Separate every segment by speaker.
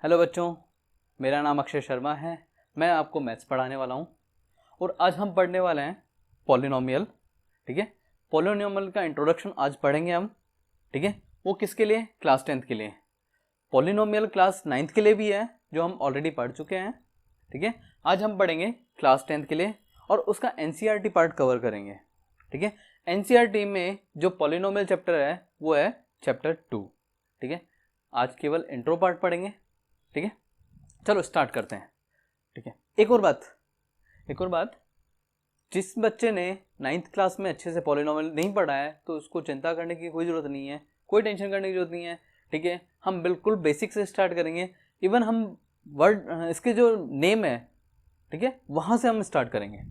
Speaker 1: Hello बच्चों, मेरा नाम अक्षय शर्मा है। मैं आपको मैथ्स पढ़ाने वाला हूँ और आज हम पढ़ने वाले हैं पॉलिनोमियल। ठीक है, पॉलिनोमियल का इंट्रोडक्शन आज पढ़ेंगे हम। ठीक है, वो किसके लिए? क्लास 10th के लिए। पॉलिनोमियल क्लास 9th के लिए भी है, जो हम ऑलरेडी पढ़ चुके हैं। ठीक है, आज हम पढ़ेंगे क्लास 10th के लिए और उसका एनसीईआरटी पार्ट कवर करेंगे। ठीक है, एनसीईआरटी में जो पॉलिनोमियल चैप्टर है वो है चैप्टर 2। ठीक है, आज केवल इंट्रो पार्ट पढ़ेंगे। ठीक है, चलो स्टार्ट करते हैं। ठीक है, एक और बात, जिस बच्चे ने 9th क्लास में अच्छे से पॉलिनोमियल नहीं पढ़ा है तो उसको चिंता करने की कोई ज़रूरत नहीं है, कोई टेंशन करने की जरूरत नहीं है। ठीक है, हम बिल्कुल बेसिक से स्टार्ट करेंगे। इवन हम वर्ड इसके जो नेम है, ठीक है, वहाँ से हम स्टार्ट करेंगे।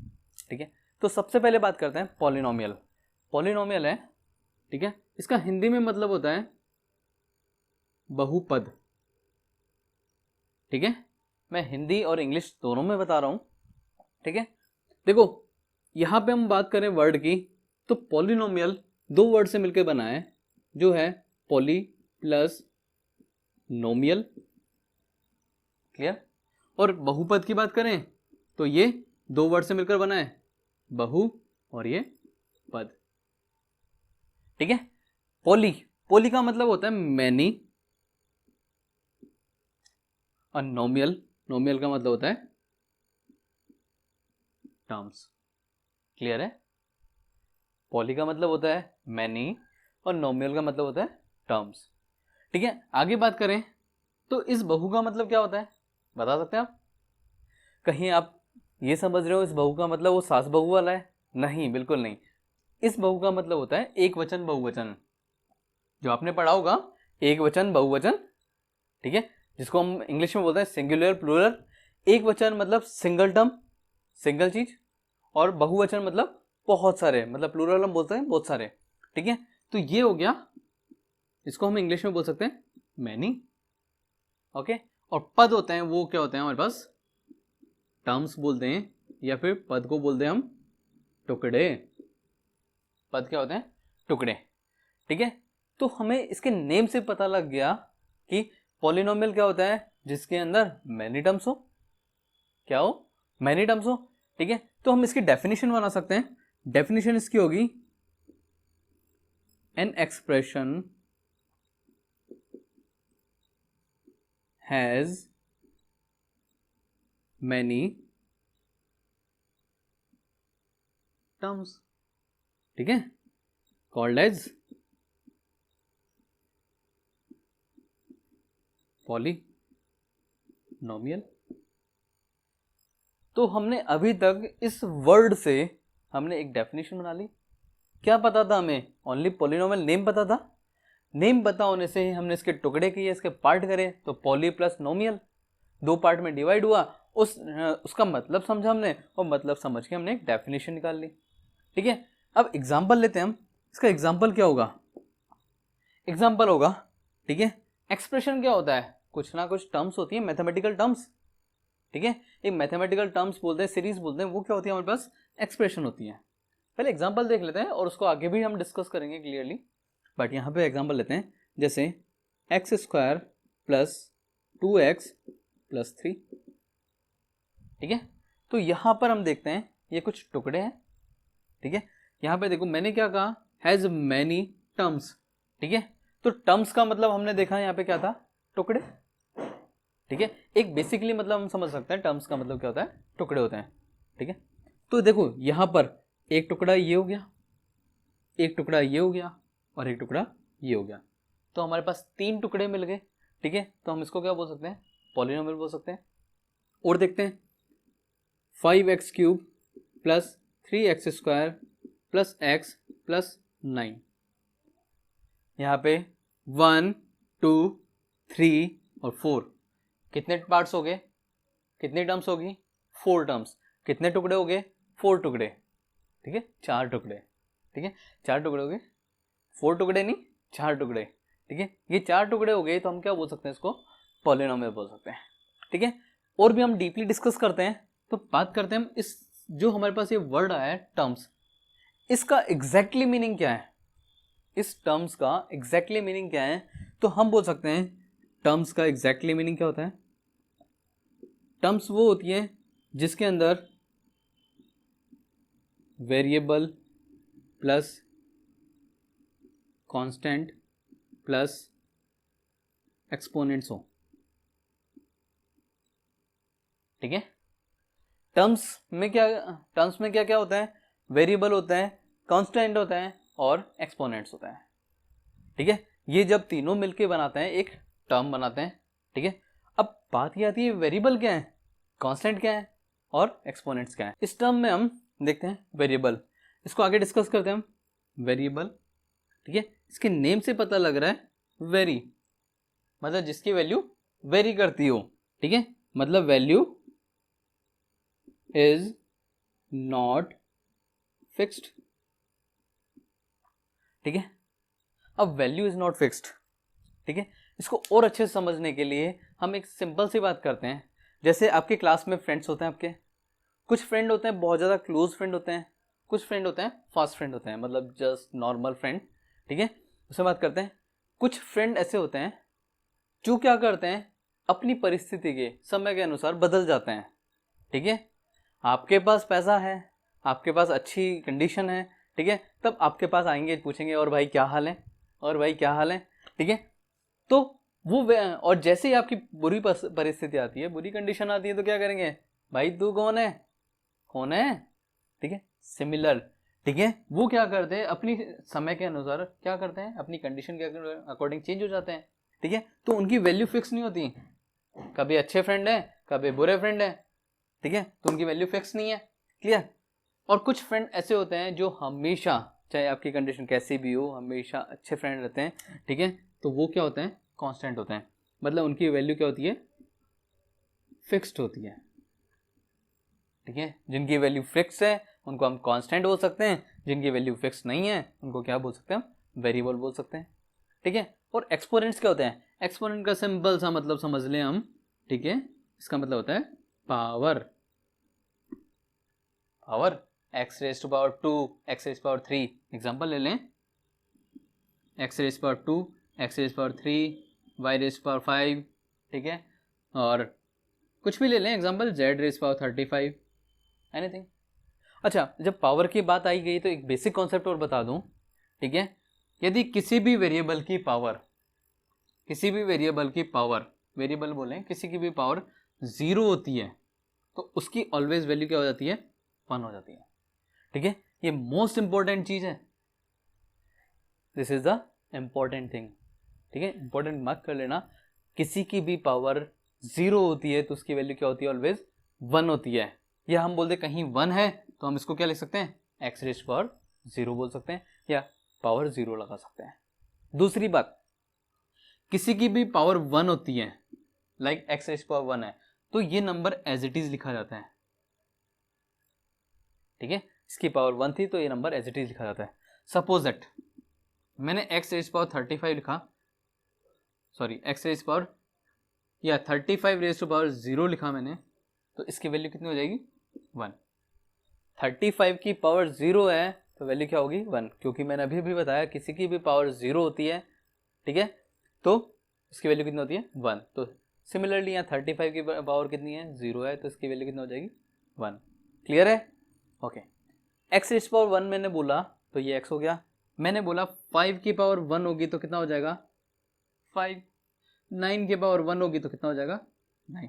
Speaker 1: ठीक है, तो सबसे पहले बात करते हैं पॉलिनोमियल है। ठीक है, इसका हिंदी में मतलब होता है बहुपद। ठीक है, मैं हिंदी और इंग्लिश दोनों में बता रहा हूँ। ठीक है, देखो यहाँ पे हम बात करें वर्ड की, तो पॉलिनोमियल दो वर्ड से मिलकर बना है, जो है पॉली प्लस नोमियल। क्लियर? और बहुपद की बात करें तो ये दो वर्ड से मिलकर बना है, बहु और ये पद। ठीक है, पॉली का मतलब होता है मैनी और नोमियल का मतलब होता है टर्म्स। क्लियर है? पॉली का मतलब होता है मैनी और नोमियल का मतलब होता है टर्म्स। ठीक है, आगे बात करें तो इस बहु का मतलब क्या होता है, बता सकते हैं आप? कहीं आप ये समझ रहे हो इस बहु का मतलब वो सास बहु वाला है? नहीं, बिल्कुल नहीं। इस बहु का मतलब होता है एक वचन बहुवचन, जो आपने पढ़ा होगा, एक वचन बहुवचन। ठीक है, जिसको हम इंग्लिश में बोलते हैं सिंगुलर प्लूरल। एक वचन मतलब सिंगल टर्म, सिंगल चीज, और बहुवचन मतलब बहुत सारे, मतलब प्लूरल हम बोलते हैं बहुत सारे। ठीक है, तो ये हो गया, इसको हम इंग्लिश में बोल सकते हैं मैनी। ओके, और पद होते हैं वो क्या होते हैं हमारे पास? टर्म्स बोलते हैं, या फिर पद को बोलते हैं हम टुकड़े। पद क्या होते हैं? टुकड़े। ठीक है, तो हमें इसके नेम से पता लग गया कि पॉलिनोमियल क्या होता है, जिसके अंदर मैनी टर्म्स हो। क्या हो? मैनी टर्म्स हो। ठीक है, तो हम इसकी डेफिनेशन बना सकते हैं। डेफिनेशन इसकी होगी an expression has many terms. ठीक है, कॉल्ड एज पॉलिनोमियल। तो हमने अभी तक इस वर्ड से हमने एक डेफिनेशन बना ली। क्या पता था हमें? ओनली पॉलिनोमियल नेम पता था। नेम पता होने से ही हमने इसके टुकड़े किए, इसके पार्ट करे, तो पॉली प्लस नोमियल, दो पार्ट में डिवाइड हुआ। उसका मतलब समझा हमने, और मतलब समझ के हमने एक डेफिनेशन निकाल ली। ठीक है, अब एग्जाम्पल लेते हैं हम। इसका एग्जाम्पल क्या होगा? एग्जाम्पल होगा, ठीक है, एक्सप्रेशन क्या होता है? कुछ ना कुछ टर्म्स होती है, मैथमेटिकल टर्म्स। ठीक है, एक मैथमेटिकल टर्म्स बोलते हैं, सीरीज बोलते हैं, वो क्या होती है हमारे पास? एक्सप्रेशन होती है। पहले एग्जाम्पल देख लेते हैं और उसको आगे भी हम डिस्कस करेंगे क्लियरली, बट यहाँ पे एग्जाम्पल लेते हैं। जैसे x square plus 2x plus 3। ठीक है, तो यहाँ पर हम देखते हैं ये कुछ टुकड़े हैं। ठीक है, यहाँ पे देखो मैंने क्या कहा, हैज मैनी टर्म्स। ठीक है, तो टर्म्स का मतलब हमने देखा यहाँ पे क्या था? टुकड़े। ठीक है, एक बेसिकली मतलब हम समझ सकते हैं टर्म्स का मतलब क्या होता है? टुकड़े होते हैं। ठीक है, तो देखो यहाँ पर एक टुकड़ा ये हो गया, एक टुकड़ा ये हो गया, और एक टुकड़ा ये हो गया, तो हमारे पास तीन टुकड़े मिल गए। ठीक है, तो हम इसको क्या बोल सकते हैं? पॉलिनोमियल बोल सकते हैं। और देखते हैं 5x³ plus 3x² plus x plus 9। यहाँ पे 1 2 3 और 4 कितने पार्ट्स हो गए? कितनी टर्म्स होगी? 4 टर्म्स। कितने टुकड़े हो गए? 4 टुकड़े। ठीक है, 4 टुकड़े। ठीक है, 4 टुकड़े हो गए, 4 टुकड़े नहीं, 4 टुकड़े। ठीक है, ये 4 टुकड़े हो गए, तो हम क्या बोल सकते हैं? इसको पॉलिनोमियल बोल सकते हैं। ठीक है, और भी हम डीपली डिस्कस करते हैं, तो बात करते हैं हम इस जो हमारे पास ये वर्ड आया है टर्म्स, इसका एग्जैक्टली मीनिंग क्या है? इस टर्म्स का एग्जैक्टली मीनिंग क्या है? तो हम बोल सकते हैं टर्म्स का एग्जैक्टली मीनिंग क्या होता है? टर्म्स वो होती है जिसके अंदर variable plus constant plus exponents हो, ठीक है। टर्म्स में क्या क्या होता है? वेरिएबल होता है, कांस्टेंट होता है और एक्सपोनेंट्स होता है, ठीक है। ये जब तीनों मिलके बनाते हैं एक टर्म बनाते हैं, ठीक है। अब बात ये आती है वेरिएबल क्या है, कांस्टेंट क्या है और एक्सपोनेंट्स क्या है। इस टर्म में हम देखते हैं वेरिएबल, इसको आगे डिस्कस करते हैं हम। वेरिएबल, ठीक है, इसके नेम से पता लग रहा है वेरी, मतलब जिसकी वैल्यू वेरी करती हो, ठीक है, मतलब वैल्यू इज नॉट फिक्स्ड, ठीक है। अब वैल्यू इज नॉट फिक्स्ड, ठीक है, इसको और अच्छे से समझने के लिए हम एक सिंपल सी बात करते हैं। जैसे आपके क्लास में फ्रेंड्स होते हैं, आपके कुछ फ्रेंड होते हैं बहुत ज़्यादा क्लोज फ्रेंड होते हैं, कुछ फ्रेंड होते हैं फास्ट फ्रेंड होते हैं, मतलब जस्ट नॉर्मल फ्रेंड, ठीक है, उससे बात करते हैं। कुछ फ्रेंड ऐसे होते हैं जो क्या करते हैं, अपनी परिस्थिति के समय के अनुसार बदल जाते हैं, ठीक है। आपके पास पैसा है, आपके पास अच्छी कंडीशन है, ठीक है, तब आपके पास आएंगे, पूछेंगे और भाई क्या हाल है, और भाई क्या हाल है, ठीक है। तो वो और जैसे ही आपकी बुरी परिस्थिति आती है, बुरी कंडीशन आती है, तो क्या करेंगे, भाई तू कौन है, कौन है, ठीक है, सिमिलर, ठीक है। वो क्या करते हैं, अपनी समय के अनुसार क्या करते हैं, अपनी कंडीशन के अकॉर्डिंग चेंज हो जाते हैं, ठीक है। तो उनकी वैल्यू फिक्स नहीं होती, कभी अच्छे फ्रेंड है कभी बुरे फ्रेंड है, ठीक है, तो उनकी वैल्यू फिक्स नहीं है, क्लियर। और कुछ फ्रेंड ऐसे होते हैं जो हमेशा, चाहे आपकी कंडीशन कैसी भी हो, हमेशा अच्छे फ्रेंड रहते हैं, ठीक है, तो वो क्या होते हैं, कांस्टेंट होते हैं, मतलब उनकी वैल्यू क्या होती है, फिक्स्ड होती है, ठीक है। जिनकी वैल्यू फिक्स है उनको हम कांस्टेंट बोल सकते हैं, जिनकी वैल्यू फिक्स नहीं है उनको क्या बोल सकते हैं, हम वेरिएबल बोल सकते हैं, ठीक है। और एक्सपोनेंट्स क्या होते हैं, एक्सपोनेंट का सिंपल सा मतलब समझ लें हम, ठीक है, इसका मतलब होता है power, power, x raise to power 2, x raise power 3, example ले लें, x raise power 2, x raise power 3, y raise power 5, ठीक है, और कुछ भी ले लें example, z raise power 35, anything. अच्छा, जब पावर की बात आई गई तो एक बेसिक कॉन्सेप्ट और बता दूं, ठीक है। यदि किसी भी वेरिएबल की पावर, किसी भी वेरिएबल की पावर, वेरिएबल बोलें, किसी की भी पावर 0 होती है तो उसकी ऑलवेज वैल्यू क्या हो जाती है, 1 हो जाती है, ठीक है। ये मोस्ट इंपॉर्टेंट चीज है, this is the important thing, ठीक है, इंपॉर्टेंट मार्क कर लेना। किसी की भी पावर 0 होती है तो उसकी वैल्यू क्या होती है, ऑलवेज 1 होती है। या हम बोलते कहीं 1 है तो हम इसको क्या लिख सकते हैं, एक्स रेज पावर 0 बोल सकते हैं, या पावर 0 लगा सकते हैं। दूसरी बात, किसी की भी पावर 1 होती है, लाइक एक्स रेज पावर 1 है, तो ये नंबर एज इट इज लिखा जाता है, ठीक है। इसकी पावर 1 थी तो ये नंबर एज इट इज लिखा जाता है। सपोज दैट मैंने एक्स रेज पावर 35 लिखा, सॉरी एक्स रेज पावर या 35 रेज टू पावर 0 लिखा मैंने, तो इसकी वैल्यू कितनी हो जाएगी, 1। 35 की पावर 0 है तो वैल्यू क्या होगी, 1, क्योंकि मैंने अभी भी बताया किसी की भी पावर 0 होती है, ठीक है, तो इसकी वैल्यू कितनी होती है, 1। तो सिमिलरली यहाँ 35 की पावर कितनी है, 0 है, तो इसकी वैल्यू कितनी हो जाएगी, 1। क्लियर है, ओके। एक्स रेज पावर 1 मैंने बोला तो ये x हो गया, मैंने बोला 5 की पावर 1 होगी तो कितना हो जाएगा, 5, 9 की पावर 1 होगी तो कितना हो जाएगा, 9।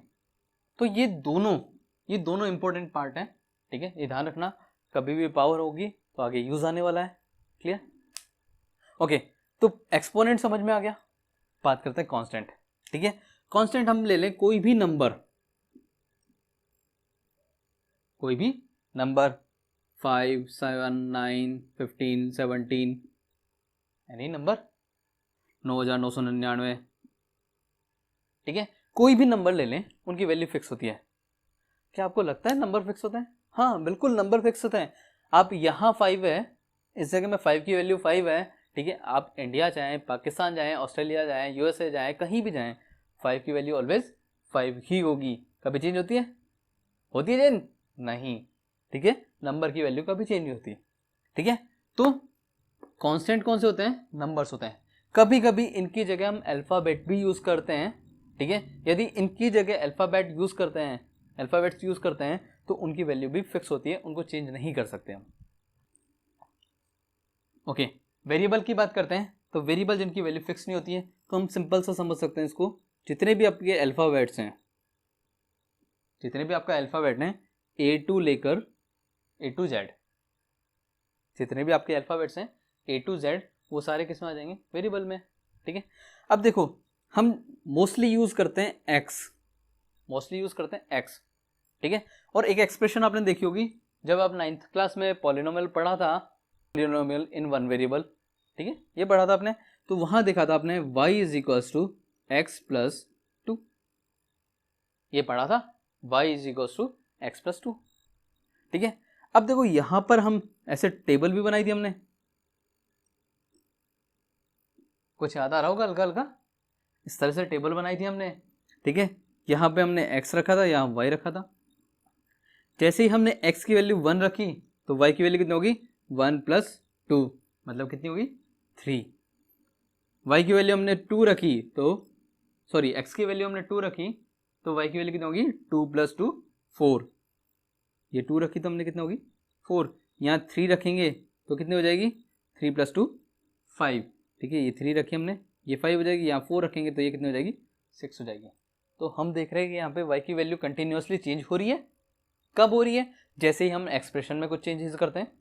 Speaker 1: तो ये दोनों इंपॉर्टेंट पार्ट है, ठीक है, ये ध्यान रखना, कभी भी पावर होगी तो आगे यूज आने वाला है, क्लियर, ओके। तो एक्सपोनेंट समझ में आ गया, बात करते हैं कांस्टेंट, ठीक है। कांस्टेंट हम ले लें कोई भी नंबर, 5, 7, 9, 15, 17, एनी नंबर, 9999, ठीक है, कोई भी नंबर ले लें, उनकी वैल्यू फिक्स होती है। क्या आपको लगता है नंबर फिक्स होते हैं, हाँ बिल्कुल नंबर फिक्स होते हैं। आप यहाँ 5 है, इस जगह में 5 की वैल्यू 5 है, ठीक है, आप इंडिया जाएं, पाकिस्तान जाएं, ऑस्ट्रेलिया जाएं, यूएसए जाएं, कहीं भी जाएं, 5 की वैल्यू ऑलवेज 5 ही होगी, कभी चेंज होती है, चेंज नहीं, ठीक है, नंबर की वैल्यू कभी चेंज नहीं होती, ठीक है। तो कांस्टेंट कौन से होते हैं, नंबर्स होते हैं। कभी कभी इनकी जगह हम अल्फाबेट भी यूज करते हैं, ठीक है। यदि इनकी जगह अल्फ़ाबेट यूज़ करते हैं, अल्फ़ाबेट्स यूज़ करते हैं तो उनकी वैल्यू भी फिक्स होती है, उनको चेंज नहीं कर सकते हम। ओके, वेरिएबल की बात करते हैं तो वेरिएबल जिनकी वैल्यू फिक्स नहीं होती है तो हम सिंपल सा समझ सकते हैं इसको, जितने भी आपके अल्फ़ाबेट्स हैं, जितने भी आपका अल्फ़ाबेट हैं ए टू लेकर ए टू जेड, जितने भी आपके अल्फ़ाबेट्स हैं ए टू जेड, वो सारे किस में आ जाएंगे, वेरिएबल में। ठीक है। अब देखो हम मोस्टली यूज़ करते हैं एक्स, मोस्टली यूज़ करते हैं एक्स। ठीक है। और एक एक्सप्रेशन आपने देखी होगी जब आप 9th क्लास में पॉलिनोमियल पढ़ा था, पॉलिनोमियल इन वन वेरिएबल, ठीक है, ये पढ़ा था आपने, तो वहां देखा था आपने y is equals to x plus two, ये पढ़ा था y is equals to x plus two. ठीक है। अब देखो यहां पर हम ऐसे टेबल भी बनाई थी हमने, कुछ याद आ रहा होगा हल्का हल्का, इस तरह से टेबल बनाई थी हमने। ठीक है। यहाँ पे हमने x रखा था, यहाँ y रखा था। जैसे ही हमने x की वैल्यू 1 रखी तो y की वैल्यू कितनी होगी, 1 प्लस टू, मतलब कितनी होगी 3। y की वैल्यू हमने 2 रखी तो सॉरी x की वैल्यू हमने 2 रखी तो y की वैल्यू कितनी होगी, 2 प्लस टू 4। ये 2 रखी तो हमने कितना होगी 4, यहाँ 3 रखेंगे तो कितनी हो जाएगी 3 प्लस टू 5। ठीक है, ये 3 रखी हमने, ये 5 हो जाएगी, यहाँ 4 रखेंगे तो ये कितनी हो जाएगी 6 हो जाएगी। तो हम देख रहे हैं कि यहाँ पे y की वैल्यू कंटिन्यूसली चेंज हो रही है। कब हो रही है, जैसे ही हम एक्सप्रेशन में कुछ चेंजेस करते हैं।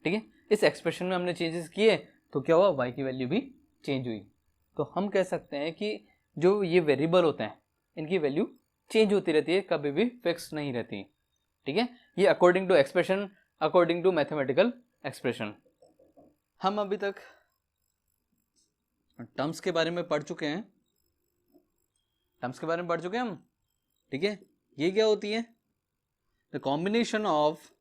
Speaker 1: ठीक है, इस एक्सप्रेशन में हमने चेंजेस किए तो क्या हुआ, y की वैल्यू भी चेंज हुई। तो हम कह सकते हैं कि जो ये वेरिएबल होते हैं इनकी वैल्यू चेंज होती रहती है, कभी भी फिक्स नहीं रहती। ठीक है, ये according to expression, according to mathematical expression. हम अभी तक टर्म्स के बारे में पढ़ चुके हैं, टर्म्स के बारे में पढ़ चुके हैं हम। ठीक है, ये क्या होती है, the combination of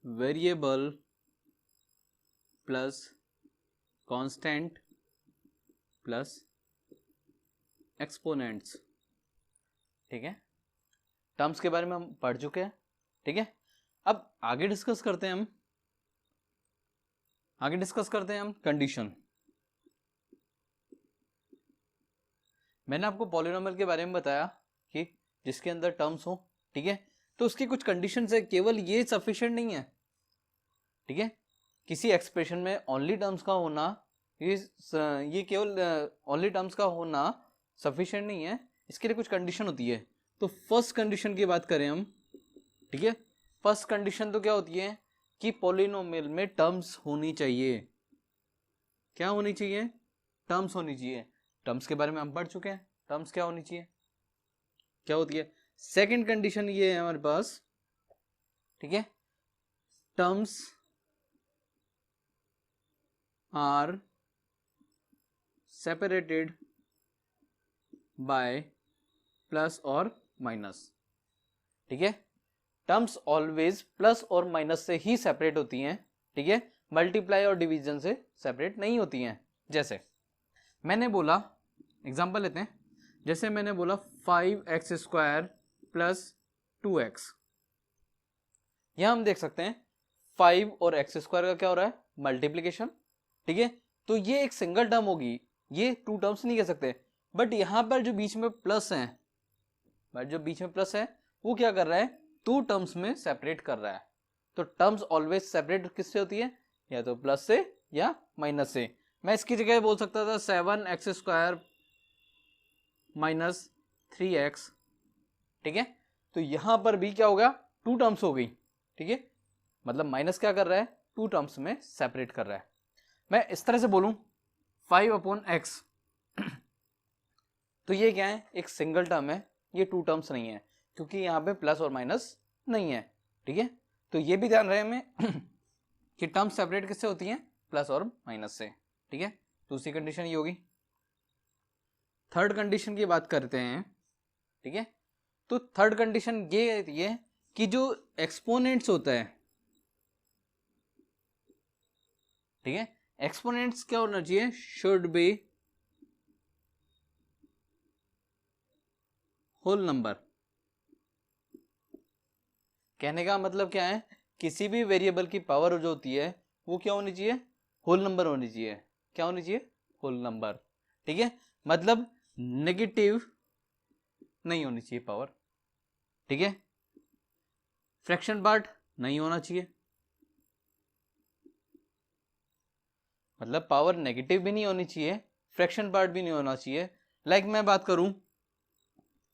Speaker 1: variable plus constant plus exponents. ठीक है, टर्म्स के बारे में हम पढ़ चुके हैं। ठीक है, अब आगे डिस्कस करते हैं हम, आगे डिस्कस करते हैं हम कंडीशन। मैंने आपको पॉलिनोमियल के बारे में बताया कि जिसके अंदर टर्म्स हो, ठीक है, तो उसकी कुछ कंडीशंस है, केवल ये सफिशिएंट नहीं है। ठीक है, किसी एक्सप्रेशन में ओनली टर्म्स का होना, ये केवल ओनली टर्म्स का होना सफिशिएंट नहीं है, इसके लिए कुछ कंडीशन होती है। तो फर्स्ट कंडीशन की बात करें हम, ठीक है, फर्स्ट कंडीशन तो क्या होती है कि पॉलिनोमियल में टर्म्स होनी चाहिए। क्या होनी चाहिए, टर्म्स होनी चाहिए। टर्म्स के बारे में हम पढ़ चुके हैं, टर्म्स क्या होनी चाहिए, क्या होती है। सेकंड कंडीशन ये है हमारे पास, ठीक है, terms are separated by plus और माइनस। ठीक है, टर्म्स ऑलवेज प्लस और माइनस से ही सेपरेट होती हैं। ठीक है, मल्टीप्लाई और डिवीजन से सेपरेट नहीं होती हैं। जैसे मैंने बोला, एग्जांपल लेते हैं, जैसे मैंने बोला 5x स्क्वायर प्लस 2x, यहां हम देख सकते हैं 5 और x स्क्वायर का क्या हो रहा है, मल्टीप्लीकेशन। ठीक है, तो ये एक सिंगल टर्म होगी, ये टू टर्म्स नहीं कह सकते। बट यहां पर जो बीच में प्लस है, बट जो बीच में प्लस है वो क्या कर रहा है, टू टर्म्स में सेपरेट कर रहा है। तो टर्म्स ऑलवेज सेपरेट किससे होती है, या तो प्लस से या माइनस से। मैं इसकी जगह बोल सकता था 7x स्क्वायर माइनस 3x। ठीक है, तो यहां पर भी क्या होगा, टू टर्म्स हो गई। ठीक है, मतलब माइनस क्या कर रहा है, टू टर्म्स में सेपरेट कर रहा है। मैं इस तरह से बोलूं 5/x, तो ये क्या है, एक सिंगल टर्म है, ये टू टर्म्स नहीं है, क्योंकि यहाँ पे प्लस और माइनस नहीं है। ठीक है, तो ये भी ध्यान रहे हमें कि टर्म सेपरेट किससे होती हैं, प्लस और माइनस से। ठीक है, दूसरी कंडीशन ये होगी। थर्ड कंडीशन की बात करते हैं। ठीक है, तो थर्ड कंडीशन ये कि जो एक्सपोनेंट्स होता है, ठीक है, एक्सपोनेंट्स क्या होना चाहिए, शुड बी होल नंबर। कहने का मतलब क्या है, किसी भी वेरिएबल की पावर जो होती है वो क्या होनी चाहिए, होल नंबर होनी चाहिए। क्या होनी चाहिए, होल नंबर। ठीक है, मतलब नेगेटिव नहीं होनी चाहिए पावर। ठीक है, फ्रैक्शन पार्ट नहीं होना चाहिए, मतलब पावर नेगेटिव भी नहीं होनी चाहिए, फ्रैक्शन पार्ट भी नहीं होना चाहिए। लाइक मैं बात करूं,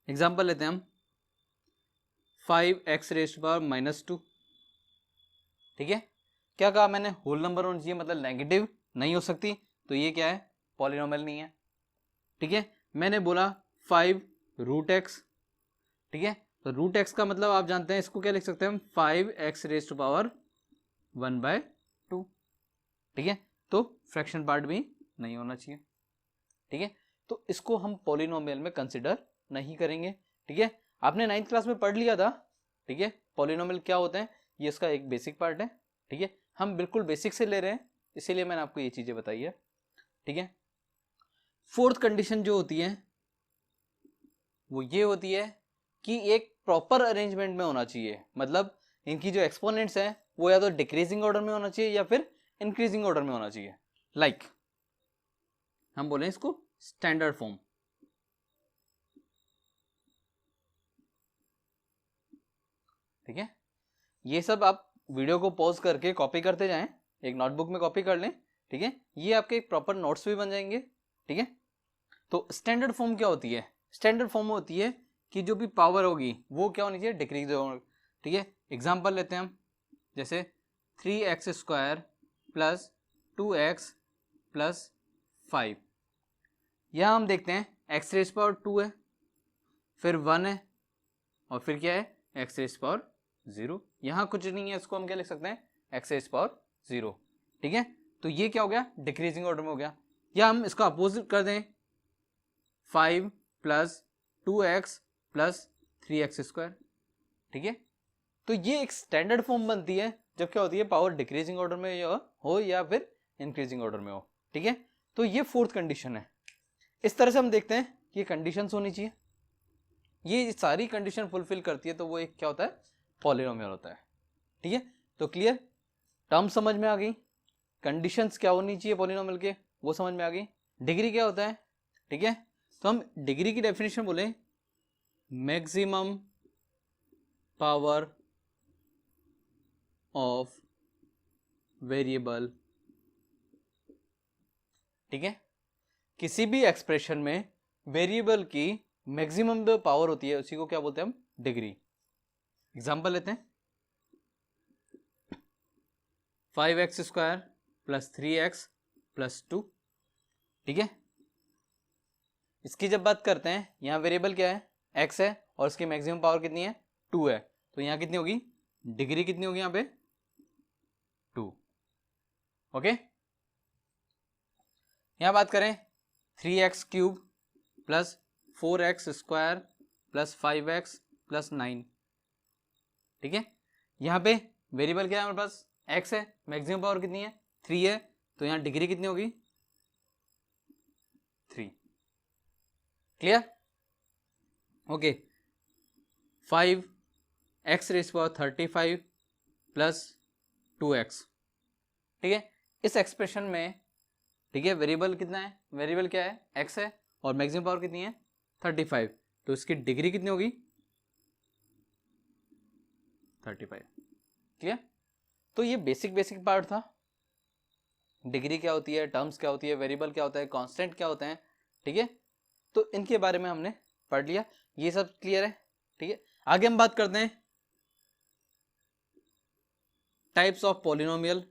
Speaker 1: एग्जांपल लेते हैं हम 5x रेज़ टू पावर -2। ठीक है, क्या कहा मैंने, होल नंबर होनी चाहिए, मतलब नेगेटिव नहीं हो सकती, तो ये क्या है, पॉलिनोमियल नहीं है। ठीक है, मैंने बोला 5√x। ठीक है, तो √x का मतलब आप जानते हैं, इसको क्या लिख सकते हैं हम, 5x रेज़ टू पावर 1/2। ठीक है, तो फ्रैक्शन पार्ट भी नहीं होना चाहिए। ठीक है, तो इसको हम पॉलिनोमियल में कंसिडर नहीं करेंगे। ठीक है, आपने 9th क्लास में पढ़ लिया था। ठीक है, पॉलिनोमियल क्या होते हैं, ये इसका एक बेसिक पार्ट है। ठीक है, हम बिल्कुल बेसिक से ले रहे हैं, इसीलिए मैंने आपको ये चीजें बताई है। ठीक है, फोर्थ कंडीशन जो होती है वो ये होती है कि एक प्रॉपर अरेंजमेंट में होना चाहिए, मतलब इनकी जो एक्सपोनेंट्स हैं वो या तो डिक्रीजिंग ऑर्डर में होना चाहिए या फिर इंक्रीजिंग ऑर्डर में होना चाहिए। लाइक हम बोले इसको स्टैंडर्ड फॉर्म। ठीक है, ये सब आप वीडियो को पॉज करके कॉपी करते जाएं, एक नोटबुक में कॉपी कर लें। ठीक है, ये आपके एक प्रॉपर नोट्स भी बन जाएंगे। ठीक है, तो स्टैंडर्ड फॉर्म क्या होती है, स्टैंडर्ड फॉर्म होती है कि जो भी पावर होगी वो क्या होनी चाहिए, डिक्रीज होगी। ठीक है, एग्जांपल लेते हैं हम, जैसे 3x² + 2x + 5। यहाँ हम देखते हैं x रेज़ पावर 2 है, फिर 1 है, और फिर क्या है, x रेज़ पावर 0। यहाँ कुछ नहीं है, इसको हम क्या लिख सकते हैं, x रेज़ पावर 0। ठीक है, तो ये क्या हो गया, डिक्रीजिंग ऑर्डर में हो गया। या हम इसका अपोजिट कर दें, 5 + 2x + 3x²। ठीक है, तो ये एक स्टैंडर्ड फॉर्म बनती है जब क्या होती है, पावर डिक्रीजिंग ऑर्डर में हो या फिर इंक्रीजिंग ऑर्डर में हो। ठीक है, तो ये फोर्थ कंडीशन है। इस तरह से हम देखते हैं कि ये कंडीशंस होनी चाहिए, ये सारी कंडीशन फुलफिल करती है तो वो एक क्या होता है, पॉलिनोमियल होता है। ठीक है, तो क्लियर, टर्म समझ में आ गई, कंडीशंस क्या होनी चाहिए पॉलिनोमियल के वो समझ में आ गई, डिग्री क्या होता है। ठीक है, तो हम डिग्री की डेफिनेशन बोले, मैक्सिमम पावर ऑफ वेरिएबल। ठीक है, किसी भी एक्सप्रेशन में वेरिएबल की मैक्सिमम जो पावर होती है उसी को क्या बोलते हैं हम, डिग्री। एग्जांपल लेते हैं, 5x² + 3x + 2। ठीक है, इसकी जब बात करते हैं, यहाँ वेरिएबल क्या है, x है, और इसकी मैक्सिमम पावर कितनी है, 2 है, तो यहाँ कितनी होगी, डिग्री कितनी होगी यहाँ पे, 2। ओके, यहाँ बात करें 3x³ + 4x² + 5x + 9। ठीक है, यहाँ पे वेरिएबल क्या है हमारे पास, x है, मैक्सिमम पावर कितनी है, 3 है, तो यहाँ डिग्री कितनी होगी, 3। Clear, okay. 5x⁵35 + 2x। ठीक है, इस एक्सप्रेशन में, ठीक है, वेरिएबल कितना है, वेरिएबल क्या है, x है, और मैक्सिमम पावर कितनी है, 35, तो इसकी डिग्री कितनी होगी, 35। क्लियर, तो ये बेसिक पार्ट था, डिग्री क्या होती है, टर्म्स क्या होती है, वेरिएबल क्या होता है, कांस्टेंट क्या होते हैं। ठीक है, तो इनके बारे में हमने पढ़ लिया, ये सब क्लियर है। ठीक है, आगे हम बात करते हैं types of polynomial.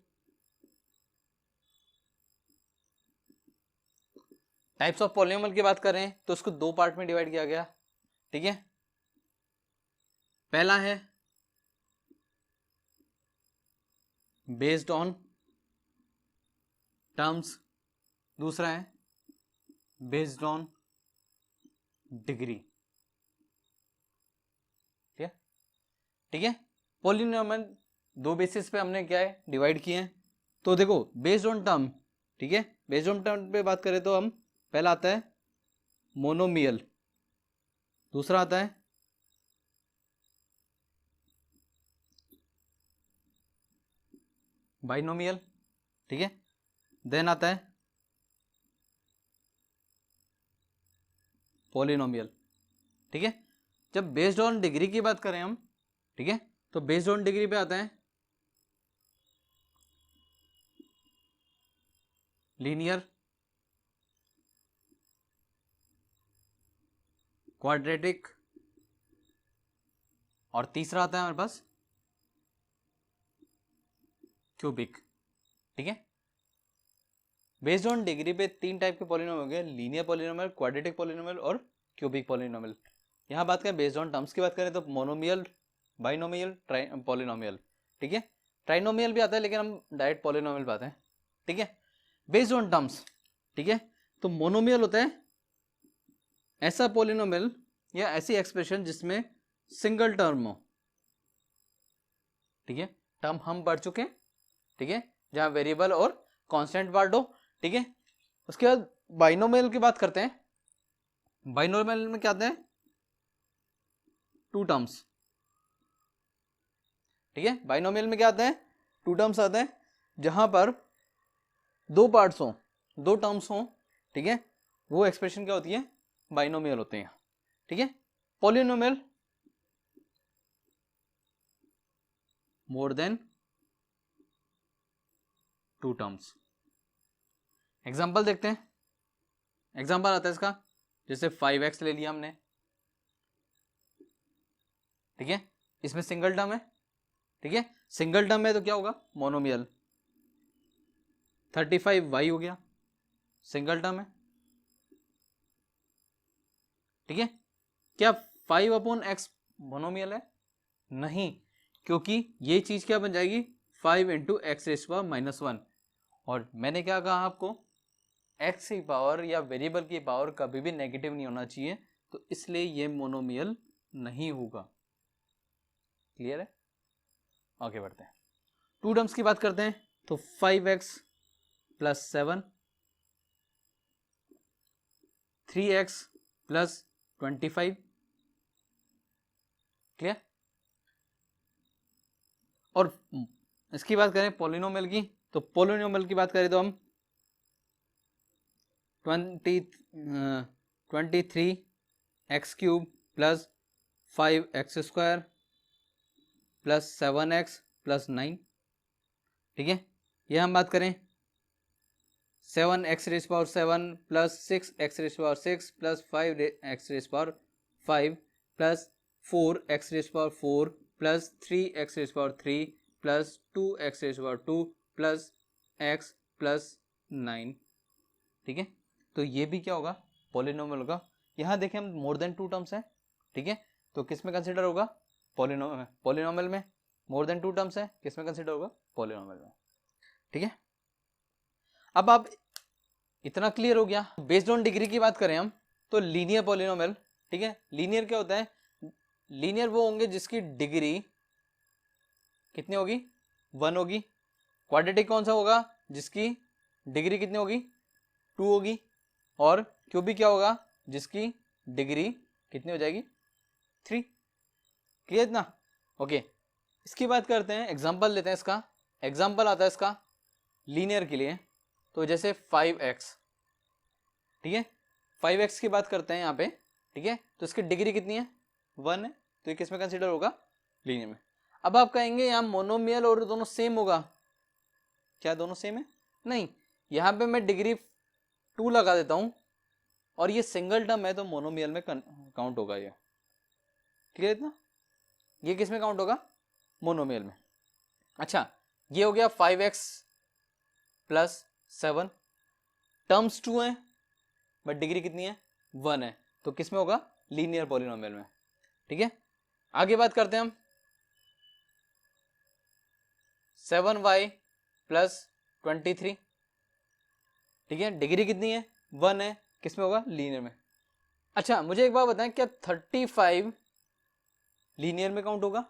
Speaker 1: Types of polynomial की बात करें तो इसको दो पार्ट में डिवाइड किया गया। ठीक है, पहला है बेस्ड ऑन टर्म्स, दूसरा है बेस्ड ऑन डिग्री। ठीक है, ठीक है, पॉलिनोमियल दो बेसिस पे हमने क्या है, डिवाइड किए हैं। तो देखो बेस्ड ऑन टर्म, ठीक है, बेस्ड ऑन टर्म पे बात करें तो हम, पहला आता है मोनोमियल, दूसरा आता है बाइनोमियल। ठीक है। देन आता है पॉलिनोमियल, ठीक है। जब बेस्ड ऑन डिग्री की बात करें हम, ठीक है, तो बेस्ड ऑन डिग्री पे आता है लीनियर, क्वाड्रेटिक, और तीसरा आता है हमारे पास क्यूबिक, ठीक है। बेस्ड ऑन डिग्री पे 3 टाइप के पॉलिनोमियल हो गए, लीनियर पॉलिनोमियल, क्वाड्रेटिक पॉलिनोमियल और क्यूबिक पॉलिनोमियल। यहाँ बात करें बेस्ड ऑन टर्म्स की बात करें तो मोनोमियल, बाइनोमियल, पॉलिनोमियल, ठीक है। ट्राइनोमियल भी आता है लेकिन हम डायरेक्ट पॉलिनोमियल पे आते हैं, ठीक है। बेस्ड ऑन टर्म्स, ठीक है, तो मोनोमियल होता है ऐसा पॉलिनोमियल या ऐसी एक्सप्रेशन जिसमें सिंगल टर्म हो, ठीक है। टर्म हम पढ़ चुके हैं, ठीक है, जहां वेरिएबल और कांस्टेंट पार्ट हो, ठीक है। उसके बाद बाइनोमियल की बात करते हैं। बाइनोमियल में क्या आते हैं, 2 टर्म्स, ठीक है। बाइनोमियल में क्या आता है, 2 टर्म्स आते हैं, जहां पर 2 पार्ट्स हो, 2 टर्म्स हो, ठीक है, वो एक्सप्रेशन क्या होती है, बाइनोमियल होते हैं, ठीक है। Polynomial more than 2 terms. Example देखते हैं, एग्जाम्पल आता है इसका, जैसे 5x ले लिया हमने, ठीक है, इसमें सिंगल टर्म है, ठीक है, सिंगल टर्म है तो क्या होगा, मोनोमियल। 35y हो गया, सिंगल टर्म है, ठीक है। क्या 5/x मोनोमियल है, नहीं, क्योंकि ये चीज क्या बन जाएगी, 5 × x⁻⁻1, और मैंने क्या कहा आपको, x की पावर या वेरिएबल की पावर कभी भी नेगेटिव नहीं होना चाहिए, तो इसलिए ये मोनोमियल नहीं होगा। क्लियर है, आगे बढ़ते हैं। 2 टर्म्स की बात करते हैं तो 5x + 7, 3x + 25, क्लियर। और इसकी बात करें पॉलिनोमियल की, तो पॉलिनोमियल की बात करें तो हम 23x³ + 5x² + 7x + 9, ठीक है। ये हम बात करें 7x⁻⁷ + 6x⁻⁶ + 5x⁻⁵ + 4x⁴ + 3x⁴ + 2x⁴ + x + 9, ठीक है। तो ये भी क्या होगा, पॉलिनोमियल होगा। यहाँ देखें हम मोर देन 2 टर्म्स है, ठीक है, तो किस में कंसिडर होगा, पॉलिनोमियल में। मोर देन 2 टर्म्स है, किस में कंसिडर होगा, पॉलिनोमियल में, ठीक है। अब आप इतना क्लियर हो गया। बेस्ड ऑन डिग्री की बात करें हम तो लीनियर पॉलिनोमियल, ठीक है। लीनियर क्या होता है, लीनियर वो होंगे जिसकी डिग्री कितनी होगी, 1 होगी। क्वाड्रेटिक कौन सा होगा, जिसकी डिग्री कितनी होगी, 2 होगी। और क्यूबिक क्या होगा, जिसकी डिग्री कितनी हो जाएगी, 3। क्लियर ना, ओके। इसकी बात करते हैं, एग्जांपल लेते हैं इसका। एग्जांपल आता है इसका लीनियर के लिए, तो जैसे 5x, ठीक है, 5x की बात करते हैं यहाँ पे, ठीक है, तो इसकी डिग्री कितनी है, 1 है, तो ये किस में कंसीडर होगा, लीनियर में। अब आप कहेंगे यहाँ मोनोमियल और दोनों सेम होगा, क्या दोनों सेम है, नहीं, यहाँ पे मैं डिग्री 2 लगा देता हूँ और ये सिंगल टर्म है तो मोनोमियल में काउंट होगा ये। क्लियर इतना, ये किस में काउंट होगा, मोनोमियल में। अच्छा, ये हो गया 5x + 7, टर्म्स 2 हैं बट डिग्री कितनी है, 1 है, तो किस में होगा, लीनियर पॉलिनोमियल में, ठीक है। आगे बात करते हैं हम 7y + 23, ठीक है, डिग्री कितनी है, 1 है, किस में होगा, लीनियर में। अच्छा, मुझे एक बात बताएं, क्या 35 लीनियर में काउंट होगा,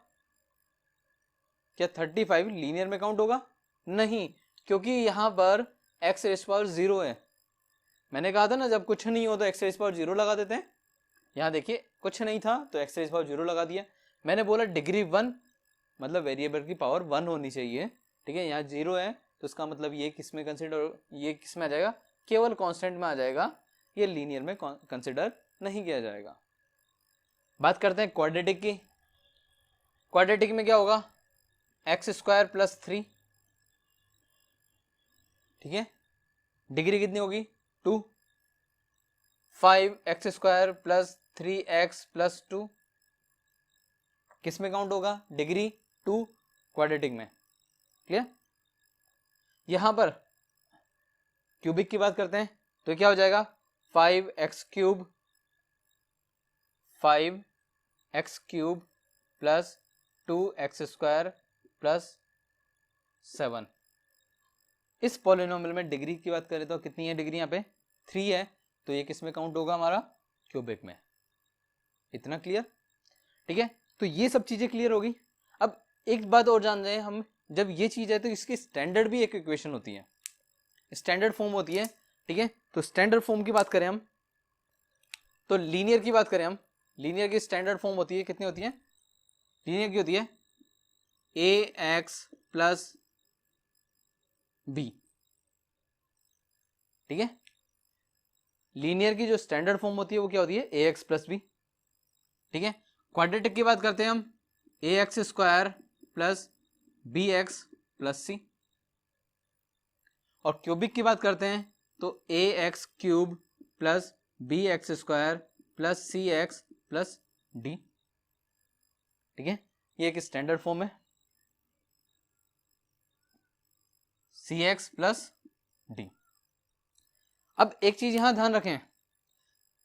Speaker 1: क्या 35 लीनियर में काउंट होगा, नहीं, क्योंकि यहां पर x⁻0 है। मैंने कहा था ना, जब कुछ नहीं हो तो x⁻0 लगा देते हैं। यहाँ देखिए कुछ नहीं था तो x⁻0 लगा दिया। मैंने बोला डिग्री 1 मतलब वेरिएबल की पावर 1 होनी चाहिए, ठीक है, यहाँ 0 है तो इसका मतलब ये किस में कंसिडर, ये किस में आ जाएगा, केवल कांस्टेंट में आ जाएगा, ये लीनियर में कंसिडर नहीं किया जाएगा। बात करते हैं क्वाड्रेटिक की। क्वाड्रेटिक में क्या होगा, एक्स स्क्वायर प्लस 3, ठीक है, डिग्री कितनी होगी 2, 5 x square plus 3x plus 2, किस में काउंट होगा, डिग्री 2, क्वाड्रेटिक में, क्लियर। यहां पर क्यूबिक की बात करते हैं तो क्या हो जाएगा, 5x cube, 5x cube plus 2x square plus 7। इस पॉलिनोमियल में डिग्री की बात करें तो कितनी है डिग्री, यहाँ पे 3 है, तो ये किस में काउंट होगा हमारा, क्यूबिक में। इतना क्लियर, ठीक है। तो ये सब चीजें क्लियर होगी। अब एक बात और जान रहे हैं हम, जब ये चीज है तो इसकी स्टैंडर्ड भी एक इक्वेशन होती है, स्टैंडर्ड फॉर्म होती है, ठीक है। तो स्टैंडर्ड फॉर्म की बात करें हम, तो लीनियर की बात करें हम, लीनियर की स्टैंडर्ड फॉर्म होती है, कितनी होती है, लीनियर की होती है ax प्लस b, ठीक है। लीनियर की जो स्टैंडर्ड फॉर्म होती है वो क्या होती है, ax प्लस b, ठीक है। क्वाड्रेटिक की बात करते हैं हम, ax square plus bx plus c, और क्यूबिक की बात करते हैं तो ax cube plus bx square plus cx plus d, ठीक है। ये एक स्टैंडर्ड फॉर्म है, cx प्लस d। अब एक चीज यहां ध्यान रखें,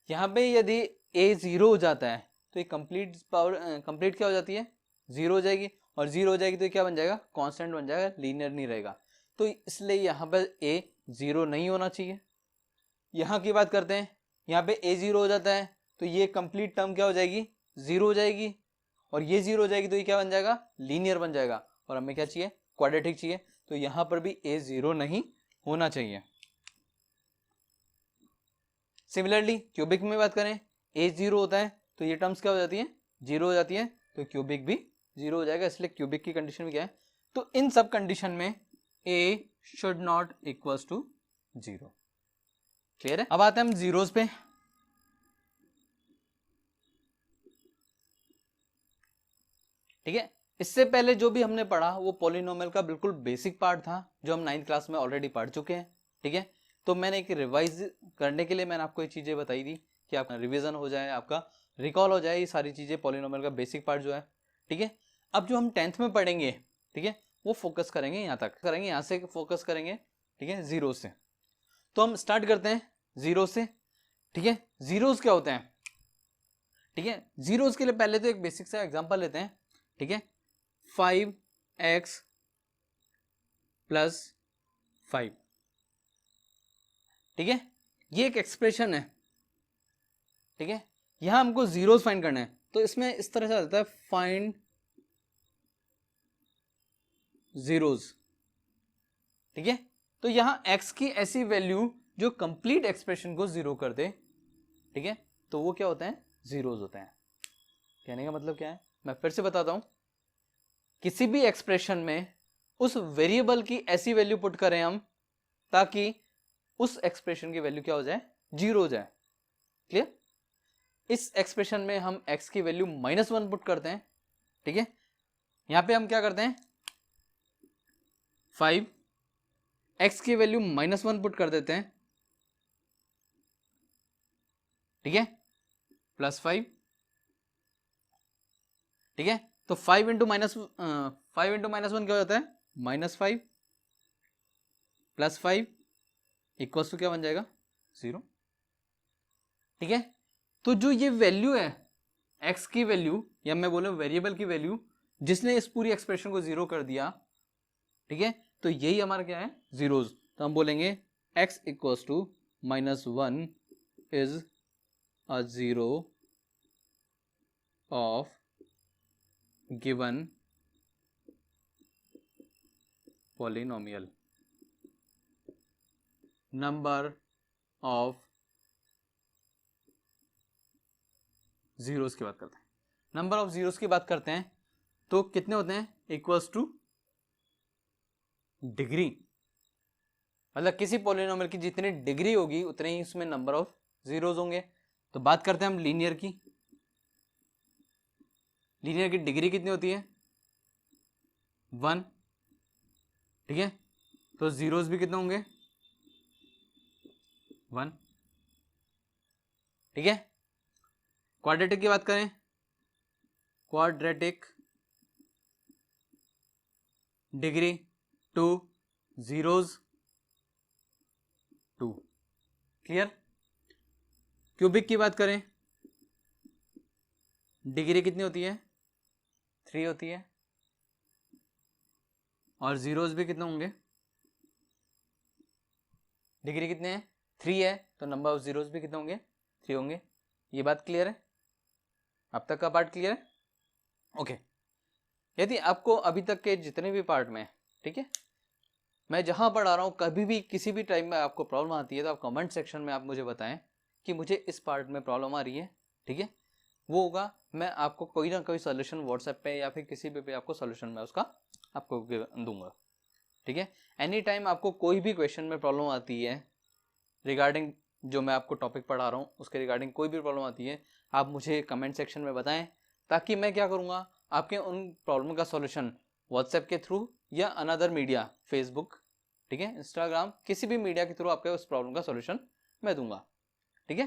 Speaker 1: यहां पे यदि a 0 हो जाता है तो ये कंप्लीट पावर कंप्लीट क्या हो जाती है, 0 हो जाएगी, और 0 हो जाएगी तो ये क्या बन जाएगा, कांस्टेंट बन जाएगा, लीनियर नहीं रहेगा। तो इसलिए यहाँ पर a 0 नहीं होना चाहिए। यहाँ की बात करते हैं, यहाँ पे a 0 हो जाता है तो ये कंप्लीट टर्म क्या हो जाएगी, 0 हो जाएगी, और ये 0 हो जाएगी तो ये क्या बन जाएगा, लीनियर बन जाएगा, और हमें क्या चाहिए, क्वाड्रेटिक चाहिए। तो यहाँ पर भी a 0 नहीं होना चाहिए। सिमिलरली क्यूबिक में बात करें, a 0 होता है तो ये टर्म्स क्या हो जाती है, 0 हो जाती है, तो क्यूबिक भी 0 हो जाएगा, इसलिए क्यूबिक की कंडीशन में क्या है, तो इन सब कंडीशन में a should not equals to 0। Clear है। अब आते हैं हम जीरोस पे। ठीक है, इससे पहले जो भी हमने पढ़ा वो पॉलिनोमियल का बिल्कुल बेसिक पार्ट था, जो हम 9th क्लास में ऑलरेडी पढ़ चुके हैं। ठीक है, तो मैंने एक रिवाइज करने के लिए मैंने आपको ये चीजें बताई थी कि आपका रिवीजन हो जाए, आपका रिकॉल हो जाए ये सारी चीजें, पॉलिनोमियल का बेसिक पार्ट जो है। ठीक है, अब जो हम 10th में पढ़ेंगे, ठीक है, वो फोकस करेंगे यहाँ तक, करेंगे यहाँ से फोकस करेंगे। ठीक है, जीरो से। तो हम स्टार्ट करते हैं जीरो से। ठीक है, जीरोस क्या होते हैं। ठीक है, जीरोस के लिए पहले तो एक बेसिक सा एग्जांपल लेते हैं। ठीक है, 5x प्लस 5। ठीक है, ये एक एक्सप्रेशन है। ठीक है, यहां हमको जीरोस फाइंड करना है, तो इसमें इस तरह से आता है फाइंड जीरोस। ठीक है, तो यहां x की ऐसी वैल्यू जो कंप्लीट एक्सप्रेशन को जीरो कर दे, ठीक है, तो वो क्या होते हैं, जीरोस होते हैं। कहने का मतलब क्या है, मैं फिर से बताता हूं, किसी भी एक्सप्रेशन में उस वेरिएबल की ऐसी वैल्यू पुट करें हम ताकि उस एक्सप्रेशन की वैल्यू क्या हो जाए, जीरो हो जाए। क्लियर। इस एक्सप्रेशन में हम x की वैल्यू -1 पुट करते हैं। ठीक है, यहां पे हम क्या करते हैं, 5 x की वैल्यू -1 पुट कर देते हैं। ठीक है, प्लस 5। ठीक है, तो 5 इंटू माइनस 1 क्या हो जाता है, -5 प्लस 5 इक्वल्स टू क्या बन जाएगा, 0। ठीक है, तो जो ये वैल्यू है x की वैल्यू, या मैं बोलूं वेरिएबल की वैल्यू, जिसने इस पूरी एक्सप्रेशन को 0 कर दिया, ठीक है, तो यही हमारा क्या है, जीरोस। तो हम बोलेंगे x equals to -1 is a zero of given polynomial, number of zeros की बात करते हैं, नंबर ऑफ जीरोस की बात करते हैं, तो कितने होते हैं, इक्वल्स टू डिग्री। मतलब किसी पॉलिनोमियल की जितनी डिग्री होगी उतने ही उसमें नंबर ऑफ जीरोज होंगे। तो बात करते हैं हम लीनियर की। लीनियर की डिग्री कितनी होती है? 1। ठीक है, तो जीरोज भी कितने होंगे? 1। ठीक है, क्वाड्रेटिक की बात करें, quadratic degree 2, zeros 2। Clear? Cubic की बात करें, डिग्री कितनी होती है? 3 होती है, और जीरोज भी कितने होंगे? डिग्री कितने हैं? 3 है, तो नंबर ऑफ जीरोज भी कितने होंगे? 3 होंगे। ये बात क्लियर है? अब तक का पार्ट क्लियर है? ओके। यदि आपको अभी तक के जितने भी पार्ट में, ठीक है, मैं जहां पढ़ा रहा हूं, कभी भी किसी भी टाइम में आपको प्रॉब्लम आती है तो आप कमेंट सेक्शन में आप मुझे बताएं कि मुझे इस पार्ट में प्रॉब्लम आ रही है। ठीक है, वो होगा, मैं आपको कोई ना कोई सोल्यूशन व्हाट्सएप पे या फिर किसी पे आपको सोल्यूशन मैं उसका आपको दूंगा। ठीक है, एनी टाइम आपको कोई भी क्वेश्चन में प्रॉब्लम आती है रिगार्डिंग जो मैं आपको टॉपिक पढ़ा रहा हूँ उसके रिगार्डिंग कोई भी प्रॉब्लम आती है, आप मुझे कमेंट सेक्शन में बताएं, ताकि मैं क्या करूँगा, आपके उन प्रॉब्लम का सॉल्यूशन व्हाट्सएप के थ्रू या अनदर मीडिया, फेसबुक, ठीक है, इंस्टाग्राम, किसी भी मीडिया के थ्रू आपके उस प्रॉब्लम का सॉल्यूशन मैं दूंगा। ठीक है,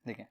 Speaker 1: ठीक है।